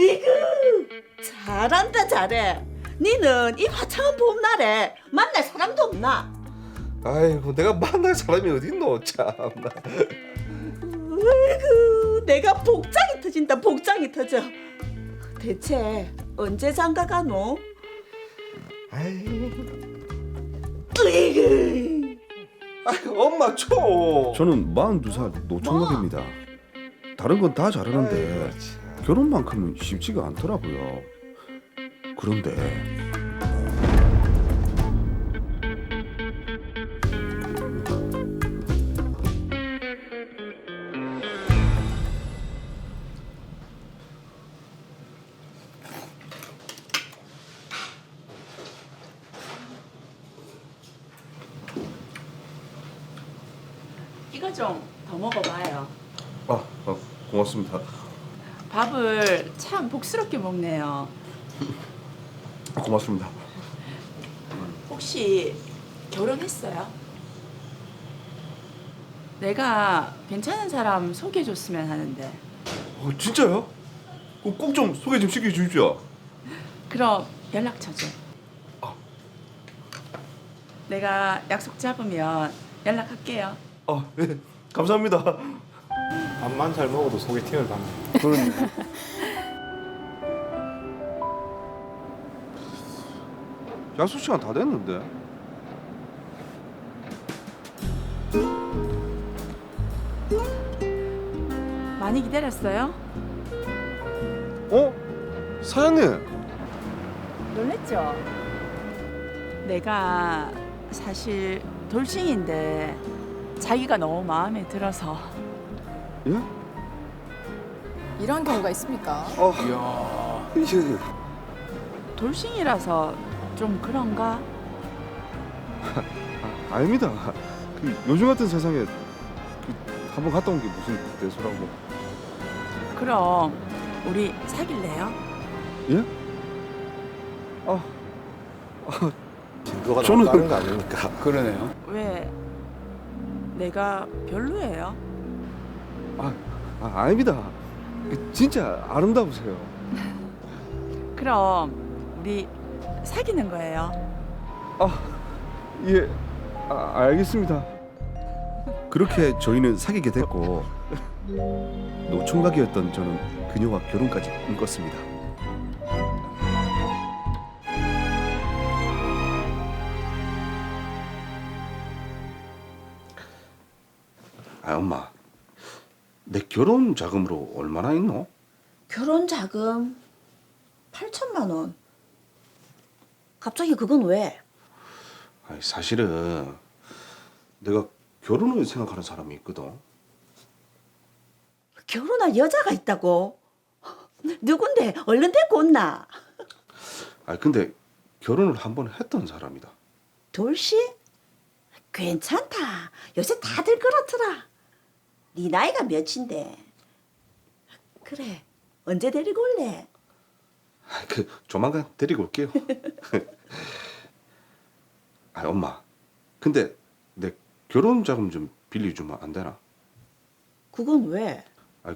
으이구 잘한다 잘해. 니는 이 화창한 봄날에 만날 사람도 없나? 아이고 내가 만날 사람이 어딨노 참나. 으이구 내가 복장이 터진다 복장이 터져. 대체 언제 장가 가노? 아이, 으이구 엄마 쳐. 저는 42살 노총각입니다. 다른 건 다 잘하는데 아이고, 참. 결혼만큼은 쉽지가 않더라고요. 그런데 이거 좀 더 먹어봐요. 고맙습니다. 밥을 참 복스럽게 먹네요. 고맙습니다. 혹시 결혼했어요? 내가 괜찮은 사람 소개해줬으면 하는데. 진짜요? 꼭 좀 소개 좀 시켜주십시오. 그럼 연락처 좀. 아. 내가 약속 잡으면 연락할게요. 네, 감사합니다. 밥만 잘 먹어도 소개팅을 가네. 그런 약속 시간 다 됐는데. 많이 기다렸어요? 사장님. 놀랬죠? 내가 사실 돌싱인데 자기가 너무 마음에 들어서. 예? 이런 경우가 있습니까? 이게 돌싱이라서 좀 그런가? 아닙니다. 요즘 같은 세상에 한번 갔다 온 게 무슨 대수라고. 그럼 우리 사귈래요? 예? 진도가 저는- 나왔다는 거 아닙니까? 그러네요. 왜? 내가 별로예요? 아닙니다. 진짜 아름다우세요. 그럼 우리 사귀는 거예요. 예, 알겠습니다. 그렇게 저희는 사귀게 됐고 노총각이었던 저는 그녀와 결혼까지 꿈꿨습니다. 엄마, 내 결혼 자금으로 얼마나 있노? 결혼 자금 8천만 원. 갑자기 그건 왜? 사실은 내가 결혼을 생각하는 사람이 있거든. 결혼할 여자가 있다고? 누군데? 얼른 데리고 온나? 근데 결혼을 한 번 했던 사람이다. 돌씨? 괜찮다. 요새 다들 그렇더라. 네 나이가 몇인데? 그래. 언제 데리고 올래? 조만간 데리고 올게요. 엄마, 근데 내 결혼 자금 좀 빌려주면 안 되나? 그건 왜?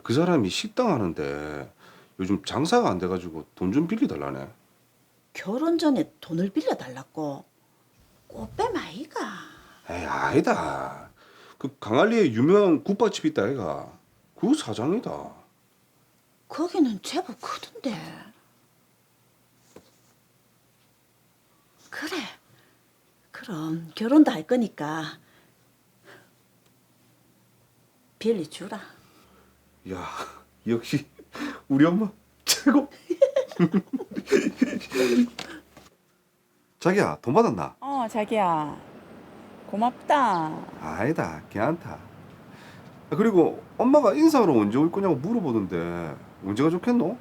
그 사람이 식당 하는데 요즘 장사가 안 돼가지고 돈 좀 빌려달라네. 결혼 전에 돈을 빌려달라고? 꽃뱀 아이가? 아니다. 그 강할리에 유명한 국밥집 있다 아이가. 그 사장이다. 거기는 제법 크던데. 그래. 그럼 결혼도 할 거니까 빌려주라. 야, 역시 우리 엄마 최고. 자기야, 돈 받았나? 자기야. 고맙다. 아니다, 괜찮다. 그리고 엄마가 인사하러 언제 올 거냐고 물어보던데 언제가 좋겠노?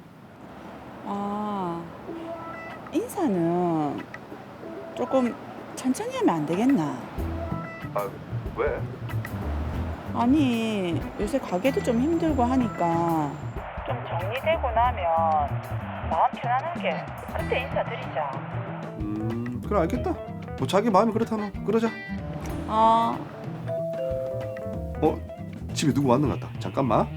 인사는 조금 천천히 하면 안 되겠나? 왜? 아니, 요새 가게도 좀 힘들고 하니까 좀 정리되고 나면 마음 편안하게 그때 인사드리자. 그래 알겠다. 뭐 자기 마음이 그렇다면 그러자. 집에 누구 왔는 것 같다. 잠깐만.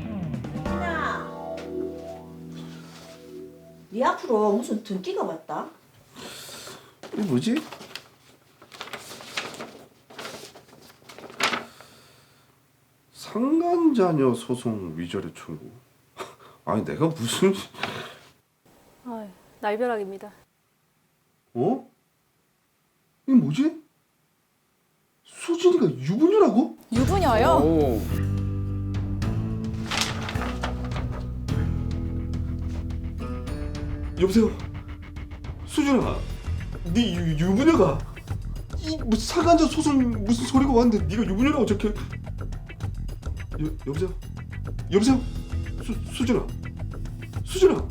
네 앞으로 무슨 등기가 왔다? 이게 뭐지? 상간자녀 소송 위자료 청구. 아니 내가 무슨 날벼락입니다. 어? 이게 뭐지? 수진이가 유부녀라고? 유부녀요? 오. 여보세요? 수진아, 네 유부녀가 이 무슨 상간자 소송 무슨 소리가 왔는데 네가 유부녀라고 적혀? 여보세요? 여보세요? 수진아, 수진아.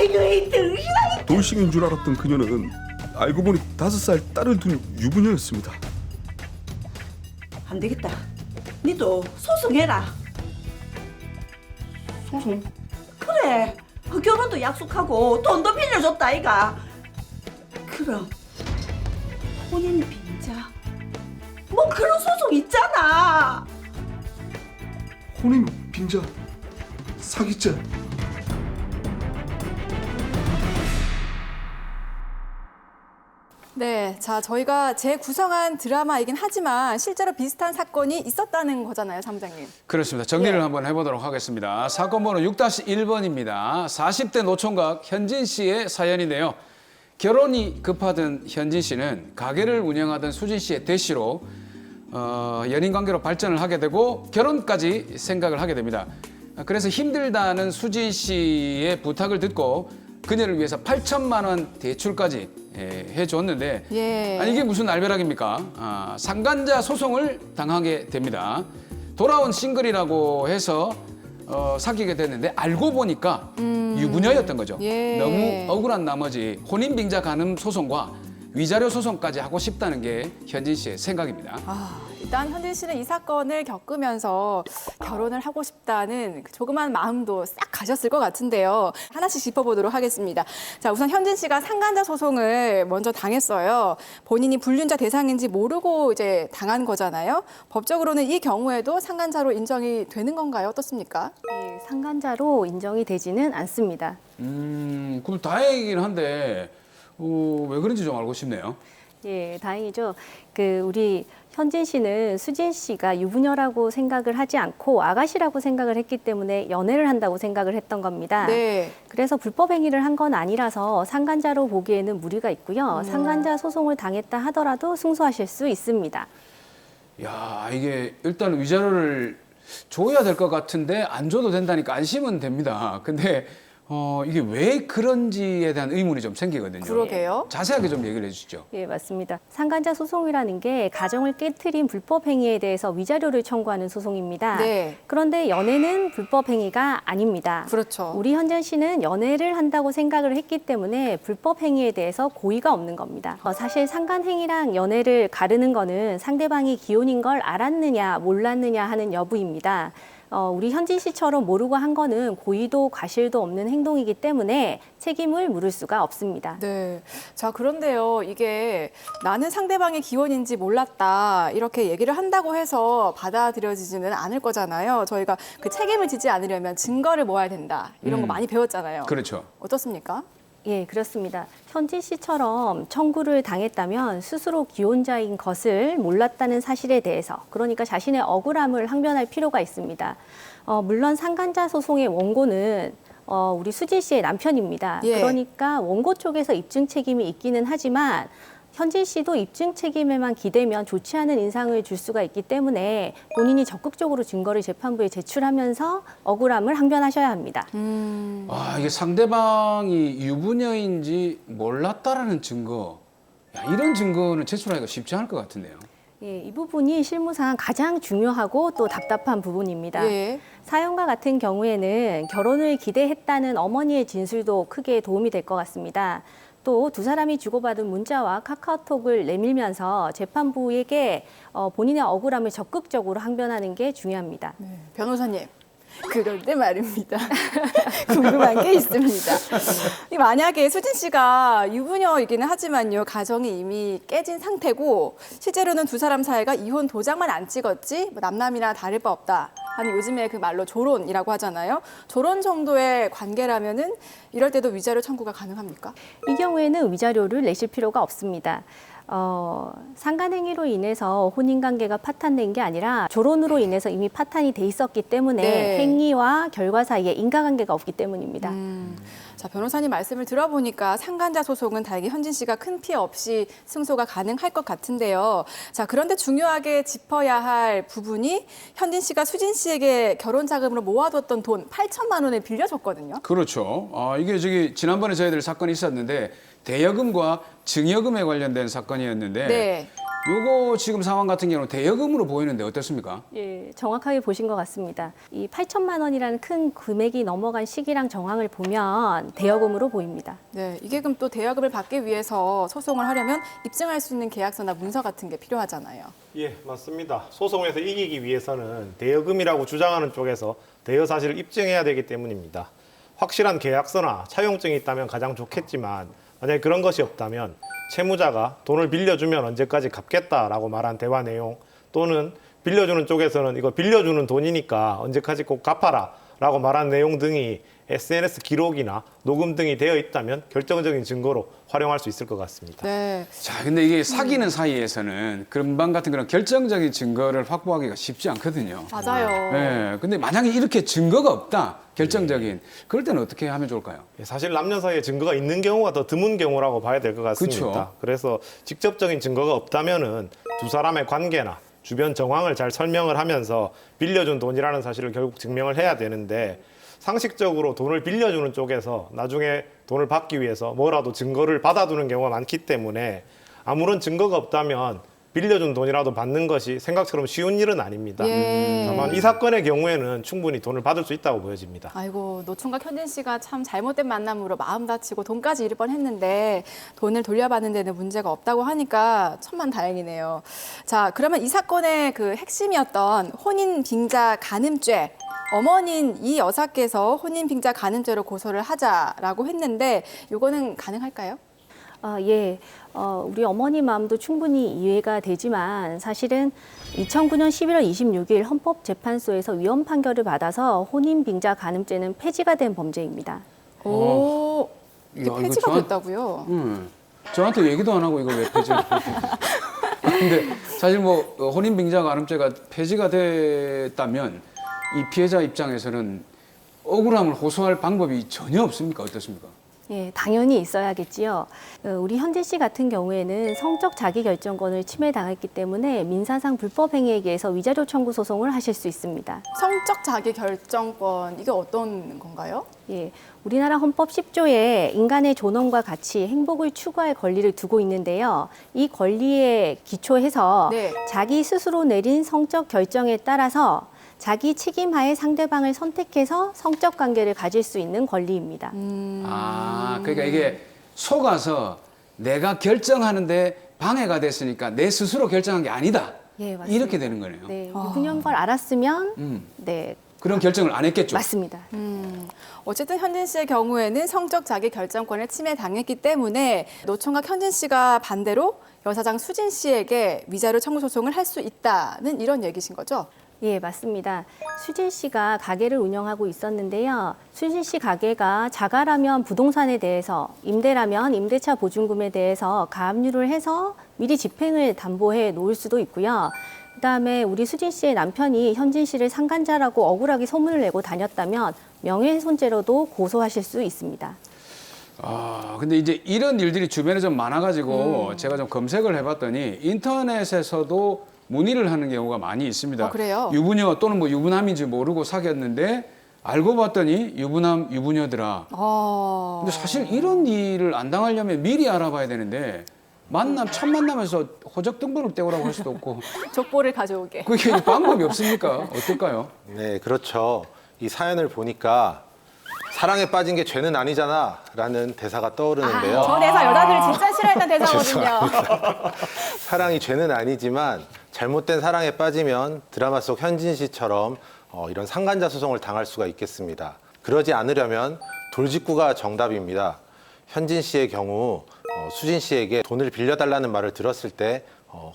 이거 이 등신아. 돌싱인 줄 알았던 그녀는 알고 보니 5살 딸을 둔 유부녀였습니다. 안 되겠다. 니도 소송해라. 소송? 그래. 그 결혼도 약속하고 돈도 빌려줬다 아이가. 그럼 혼인 빈자. 뭐 그런 소송 있잖아. 혼인 빈자, 사기죄. 네, 자 저희가 재구성한 드라마이긴 하지만 실제로 비슷한 사건이 있었다는 거잖아요, 사무장님. 그렇습니다. 정리를 한번 해보도록 하겠습니다. 사건 번호 6-1번입니다. 40대 노총각 현진 씨의 사연인데요. 결혼이 급하던 현진 씨는 가게를 운영하던 수진 씨의 대시로 연인 관계로 발전을 하게 되고 결혼까지 생각을 하게 됩니다. 그래서 힘들다는 수진 씨의 부탁을 듣고 그녀를 위해서 8천만 원 대출까지 해줬는데 예. 아니 이게 무슨 날벼락입니까? 상간자 소송을 당하게 됩니다. 돌아온 싱글이라고 해서 사귀게 됐는데 알고 보니까 유부녀였던 거죠. 예. 너무 억울한 나머지 혼인빙자 간음 소송과 위자료 소송까지 하고 싶다는 게 현진 씨의 생각입니다. 일단 현진 씨는 이 사건을 겪으면서 결혼을 하고 싶다는 그 조그만 마음도 싹 가셨을 것 같은데요. 하나씩 짚어보도록 하겠습니다. 자, 우선 현진 씨가 상간자 소송을 먼저 당했어요. 본인이 불륜자 대상인지 모르고 이제 당한 거잖아요. 법적으로는 이 경우에도 상간자로 인정이 되는 건가요? 어떻습니까? 예, 상간자로 인정이 되지는 않습니다. 그럼 다행이긴 한데 왜 그런지 좀 알고 싶네요. 예, 다행이죠. 우리 현진 씨는 수진 씨가 유부녀라고 생각을 하지 않고 아가씨라고 생각을 했기 때문에 연애를 한다고 생각을 했던 겁니다. 네. 그래서 불법 행위를 한 건 아니라서 상간자로 보기에는 무리가 있고요. 상간자 소송을 당했다 하더라도 승소하실 수 있습니다. 야, 이게 일단 위자료를 줘야 될 것 같은데 안 줘도 된다니까 안심은 됩니다. 근데 이게 왜 그런지에 대한 의문이 좀 생기거든요. 그러게요. 자세하게 좀 얘기를 해주시죠. 예, 맞습니다. 상간자 소송이라는 게 가정을 깨트린 불법 행위에 대해서 위자료를 청구하는 소송입니다. 네. 그런데 연애는 불법 행위가 아닙니다. 그렇죠. 우리 현진 씨는 연애를 한다고 생각을 했기 때문에 불법 행위에 대해서 고의가 없는 겁니다. 사실 상간 행위랑 연애를 가르는 거는 상대방이 기혼인 걸 알았느냐 몰랐느냐 하는 여부입니다. 우리 현진 씨처럼 모르고 한 거는 고의도 과실도 없는 행동이기 때문에 책임을 물을 수가 없습니다. 네. 자, 그런데요. 이게 나는 상대방의 기혼인지 몰랐다. 이렇게 얘기를 한다고 해서 받아들여지지는 않을 거잖아요. 저희가 그 책임을 지지 않으려면 증거를 모아야 된다. 이런 거 많이 배웠잖아요. 그렇죠. 어떻습니까? 예, 그렇습니다. 현진 씨처럼 청구를 당했다면 스스로 기혼자인 것을 몰랐다는 사실에 대해서, 그러니까 자신의 억울함을 항변할 필요가 있습니다. 물론 상간자 소송의 원고는 우리 수진 씨의 남편입니다. 예. 그러니까 원고 쪽에서 입증 책임이 있기는 하지만 현진 씨도 입증 책임에만 기대면 좋지 않은 인상을 줄 수가 있기 때문에 본인이 적극적으로 증거를 재판부에 제출하면서 억울함을 항변하셔야 합니다. 이게 상대방이 유부녀인지 몰랐다라는 증거. 야, 이런 증거는 제출하기가 쉽지 않을 것 같은데요. 예, 이 부분이 실무상 가장 중요하고 또 답답한 부분입니다. 예. 사연과 같은 경우에는 결혼을 기대했다는 어머니의 진술도 크게 도움이 될 것 같습니다. 또 두 사람이 주고받은 문자와 카카오톡을 내밀면서 재판부에게 본인의 억울함을 적극적으로 항변하는 게 중요합니다. 변호사님, 그런데 말입니다. 궁금한 게 있습니다. 만약에 수진 씨가 유부녀이기는 하지만요, 가정이 이미 깨진 상태고 실제로는 두 사람 사이가 이혼 도장만 안 찍었지 뭐 남남이나 다를 바 없다 하는 요즘에 그 말로 조론이라고 하잖아요. 조론 정도의 관계라면은 이럴 때도 위자료 청구가 가능합니까? 이 경우에는 위자료를 내실 필요가 없습니다. 상간행위로 인해서 혼인관계가 파탄된 게 아니라 조론으로 인해서 이미 파탄이 돼 있었기 때문에 네. 행위와 결과 사이에 인과관계가 없기 때문입니다. 자, 변호사님 말씀을 들어보니까 상간자 소송은 다행히 현진 씨가 큰 피해 없이 승소가 가능할 것 같은데요. 자, 그런데 중요하게 짚어야 할 부분이 현진 씨가 수진 씨에게 결혼 자금으로 모아뒀던 돈 8천만 원을 빌려줬거든요. 그렇죠. 이게 지난번에 저희들 사건이 있었는데 대여금과 증여금에 관련된 사건이었는데 네. 요거 지금 상황 같은 경우는 대여금으로 보이는데 어떻습니까? 예, 정확하게 보신 것 같습니다. 이 8천만 원이라는 큰 금액이 넘어간 시기랑 정황을 보면 대여금으로 보입니다. 네, 이게 그럼 또 대여금을 받기 위해서 소송을 하려면 입증할 수 있는 계약서나 문서 같은 게 필요하잖아요. 예, 맞습니다. 소송에서 이기기 위해서는 대여금이라고 주장하는 쪽에서 대여 사실을 입증해야 되기 때문입니다. 확실한 계약서나 차용증이 있다면 가장 좋겠지만 만약에 그런 것이 없다면 채무자가 돈을 빌려주면 언제까지 갚겠다라고 말한 대화 내용 또는 빌려주는 쪽에서는 이거 빌려주는 돈이니까 언제까지 꼭 갚아라 라고 말한 내용 등이 SNS 기록이나 녹음 등이 되어 있다면 결정적인 증거로 활용할 수 있을 것 같습니다. 네. 자, 근데 이게 사귀는 사이에서는 금방 같은 그런 결정적인 증거를 확보하기가 쉽지 않거든요. 맞아요. 네, 근데 만약에 이렇게 증거가 없다, 결정적인, 그럴 때는 어떻게 하면 좋을까요? 사실 남녀 사이에 증거가 있는 경우가 더 드문 경우라고 봐야 될 것 같습니다. 그쵸. 그래서 직접적인 증거가 없다면은 두 사람의 관계나 주변 정황을 잘 설명을 하면서 빌려준 돈이라는 사실을 결국 증명을 해야 되는데 상식적으로 돈을 빌려주는 쪽에서 나중에 돈을 받기 위해서 뭐라도 증거를 받아두는 경우가 많기 때문에 아무런 증거가 없다면 빌려준 돈이라도 받는 것이 생각처럼 쉬운 일은 아닙니다. 예. 다만 이 사건의 경우에는 충분히 돈을 받을 수 있다고 보여집니다. 아이고, 노총각 현진 씨가 참 잘못된 만남으로 마음 다치고 돈까지 잃을 뻔했는데 돈을 돌려받는 데는 문제가 없다고 하니까 천만다행이네요. 자, 그러면 이 사건의 그 핵심이었던 혼인 빙자 간음죄. 어머니인 이 여사께서 혼인 빙자 간음죄로 고소를 하자라고 했는데 이거는 가능할까요? 예, 우리 어머니 마음도 충분히 이해가 되지만 사실은 2009년 11월 26일 헌법재판소에서 위헌 판결을 받아서 혼인빙자 간음죄는 폐지가 된 범죄입니다. 오, 이게 야, 이거 폐지가 저한- 됐다고요? 저한테 얘기도 안 하고 이거 왜 폐지를 근데 사실 뭐 혼인빙자 간음죄가 폐지가 됐다면 이 피해자 입장에서는 억울함을 호소할 방법이 전혀 없습니까? 어떻습니까? 예, 당연히 있어야겠지요. 우리 현진 씨 같은 경우에는 성적 자기결정권을 침해당했기 때문에 민사상 불법 행위에 의해서 위자료 청구 소송을 하실 수 있습니다. 성적 자기 결정권 이게 어떤 건가요? 예, 우리나라 헌법 10조에 인간의 존엄과 가치, 행복을 추구할 권리를 두고 있는데요. 이 권리에 기초해서 네. 자기 스스로 내린 성적 결정에 따라서 자기 책임하에 상대방을 선택해서 성적 관계를 가질 수 있는 권리입니다. 그러니까 이게 속아서 내가 결정하는데 방해가 됐으니까 내 스스로 결정한 게 아니다. 예, 맞습니다. 이렇게 되는 거네요. 네, 유부녀인 걸 알았으면 네, 그런 결정을 안 했겠죠. 맞습니다. 어쨌든 현진 씨의 경우에는 성적 자기 결정권을 침해당했기 때문에 노총각 현진 씨가 반대로 여사장 수진 씨에게 위자료 청구 소송을 할 수 있다는 이런 얘기신 거죠? 예, 맞습니다. 수진 씨가 가게를 운영하고 있었는데요. 수진 씨 가게가 자가라면 부동산에 대해서, 임대라면 임대차 보증금에 대해서 가압류를 해서 미리 집행을 담보해 놓을 수도 있고요. 그다음에 우리 수진 씨의 남편이 현진 씨를 상간자라고 억울하게 소문을 내고 다녔다면 명예훼손죄로도 고소하실 수 있습니다. 근데 이제 이런 일들이 주변에 좀 많아가지고 제가 좀 검색을 해봤더니 인터넷에서도 문의를 하는 경우가 많이 있습니다. 그래요? 유부녀 또는 뭐 유부남인지 모르고 사귀었는데 알고 봤더니 유부남, 유부녀더라. 근데 사실 이런 일을 안 당하려면 미리 알아봐야 되는데 첫 만남에서 호적 등본을 떼오라고 할 수도 없고 족보를 가져오게. 그게 방법이 없습니까? 어떨까요? 네, 그렇죠. 이 사연을 보니까 사랑에 빠진 게 죄는 아니잖아 라는 대사가 떠오르는데요. 저 대사 여자들이 진짜 싫어했던 대사거든요. 사랑이 죄는 아니지만 잘못된 사랑에 빠지면 드라마 속 현진 씨처럼 이런 상간자 소송을 당할 수가 있겠습니다. 그러지 않으려면 돌직구가 정답입니다. 현진 씨의 경우 수진 씨에게 돈을 빌려달라는 말을 들었을 때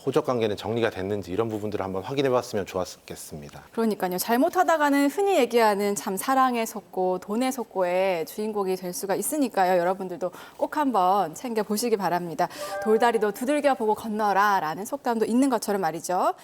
호적 관계는 정리가 됐는지 이런 부분들을 한번 확인해 봤으면 좋았겠습니다. 그러니까요. 잘못하다가는 흔히 얘기하는 참 사랑에 속고 돈에 속고의 주인공이 될 수가 있으니까요. 여러분들도 꼭 한번 챙겨보시기 바랍니다. 돌다리도 두들겨 보고 건너라 라는 속담도 있는 것처럼 말이죠.